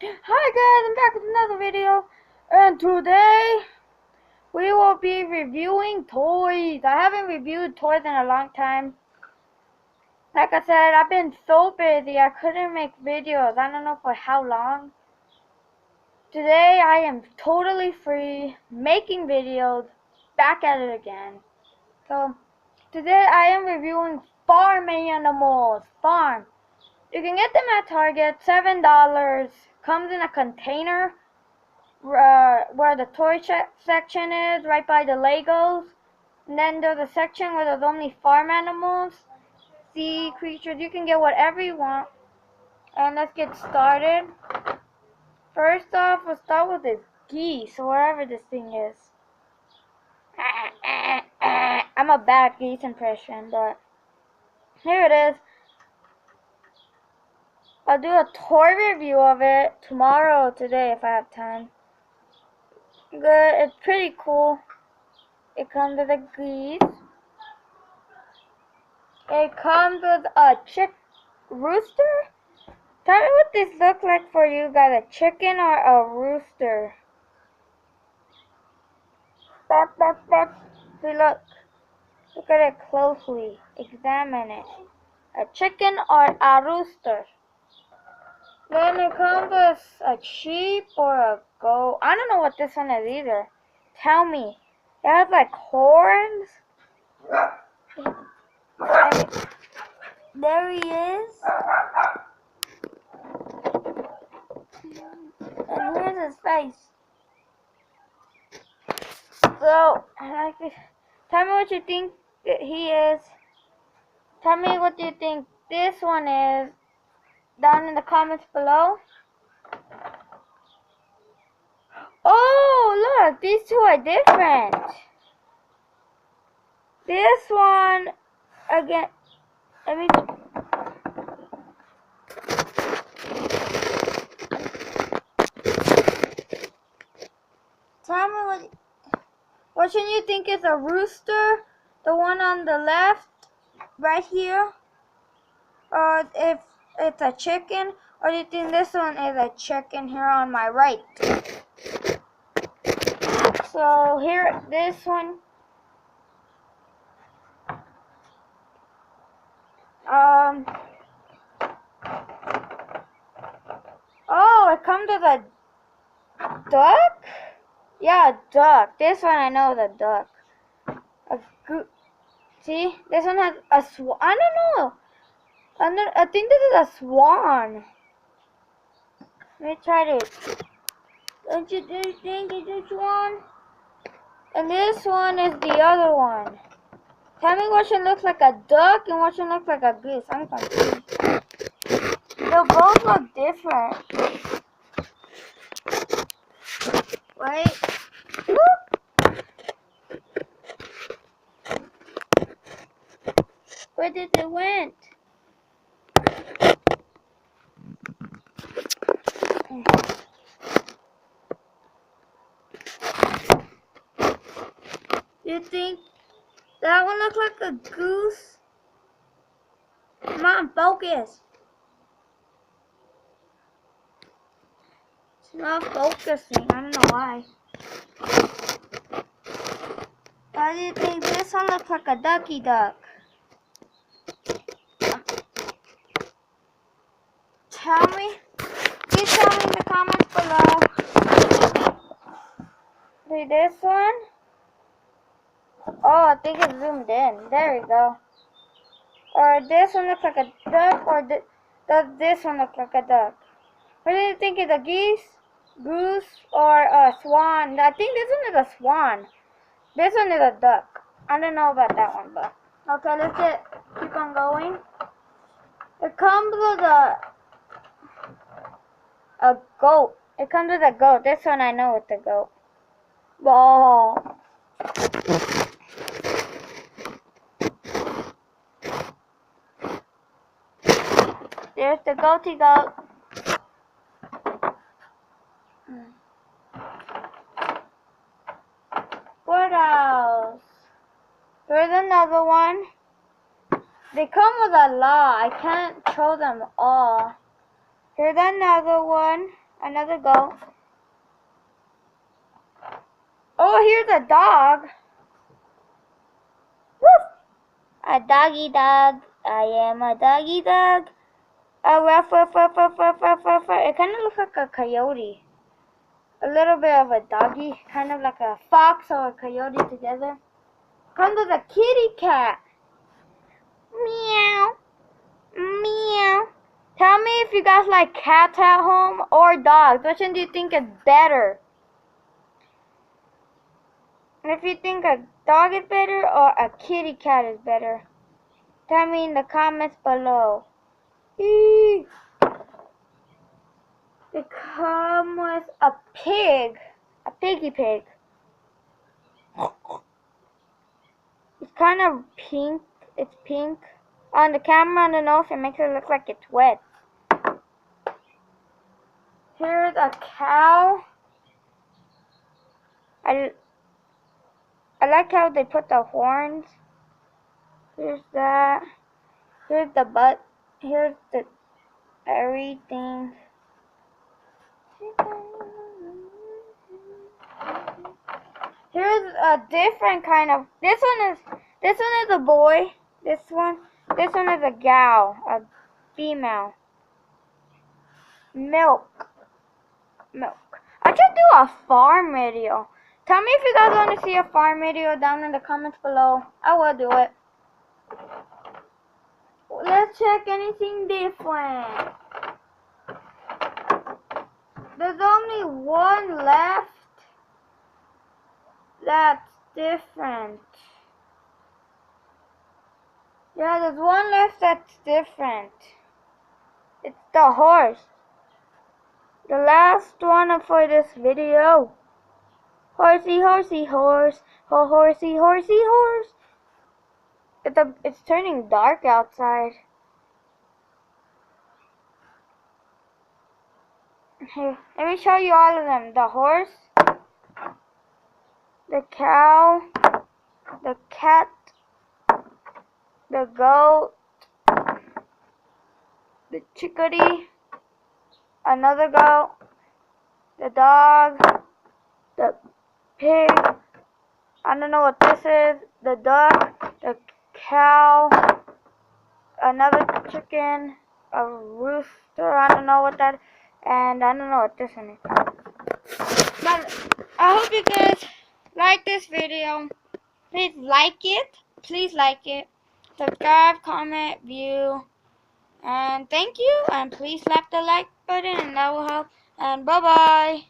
Hi guys, I'm back with another video, and today we will be reviewing toys. I haven't reviewed toys in a long time. Like I said, I've been so busy I couldn't make videos. I don't know for how long. Today I am totally free, making videos, back at it again. So today I am reviewing farm animals. Farm. You can get them at Target, $7. Comes in a container. Where the toy section is, right by the Legos. And then there's a section where there's only farm animals, sea creatures. You can get whatever you want. And let's get started. First off, we'll start with this geese, or wherever this thing is. I'm a bad geese impression, but here it is. I'll do a toy review of it tomorrow or today if I have time. Good, it's pretty cool. It comes with a geese. It comes with a rooster? Tell me what this looks like for you guys, a chicken or a rooster? Bark, bark, bark. See, look at it closely. Examine it. A chicken or a rooster? Then it comes with a sheep or a goat. I don't know what this one is either. Tell me. It has like horns. And there he is. And here's his face. So, tell me what you think that he is. Tell me what you think this one is down in the comments below. Oh, look, these two are different. This one, again, let me. Tell me what should you think is a rooster? The one on the left, right here, or if it's a chicken, or do you think this one is a chicken here on my right? So here, this one. Oh, it comes with a duck? Yeah, a duck. This one I know is a duck. See, this one has a swan. I don't know. I think this is a swan. Let me try this. Don't you think it's a swan? And this one is the other one. Tell me what should look like a duck and what should look like a goose. I'm confused. They both look different. Wait. Whoop. Where did it went? You think that one looks like a goose? Come on, focus. It's not focusing. I don't know why. Why do you think this one looks like a ducky duck? Tell me. Please tell me in the comments below. See this one? Oh, I think it's zoomed in. There we go. Or this one looks like a duck, or does this one look like a duck? What do you think is a geese, goose, or a swan? I think this one is a swan. This one is a duck. I don't know about that one, but okay, let's keep on going. It comes with a goat. It comes with a goat. This one I know it's a goat. Ball. There's the goatee goat. What else? There's another one. They come with a lot. I can't show them all. Here's another one. Another goat. Oh, here's a dog. Woof! A doggy dog. I am a doggy dog. A ruff, ruff, ruff, ruff, ruff, ruff, ruff, ruff. It kind of looks like a coyote. A little bit of a doggy, kind of like a fox or a coyote together. Comes with a kitty cat. Meow. Meow. Tell me if you guys like cats at home or dogs. Which one do you think is better? And if you think a dog is better or a kitty cat is better, tell me in the comments below. Eee. They come with a pig. A piggy pig. It's kind of pink. It's pink. On the camera on the nose, it makes it look like it's wet. Here's a cow. I like how they put the horns. Here's that. Here's the butt. Here's the everything. Here's a different kind of. This one is a boy. This one is a gal, a female. Milk. I should do a farm video. Tell me if you guys want to see a farm video down in the comments below. I will do it. Let's check anything different. There's only one left that's different. Yeah, there's one left that's different. It's the horse. The last one for this video. Horsey, horsey, horse. Oh, horsey, horsey, horse. It's turning dark outside. Here, let me show you all of them. The horse, the cow, the cat, the goat, the chickadee, another goat, the dog, the pig, I don't know what this is, the duck, the cow, another chicken, a rooster, I don't know what that is, and I don't know what this one is. But I hope you guys like this video. Please like it. Subscribe, comment, view. And thank you. And please slap the like button and that will help. And bye-bye.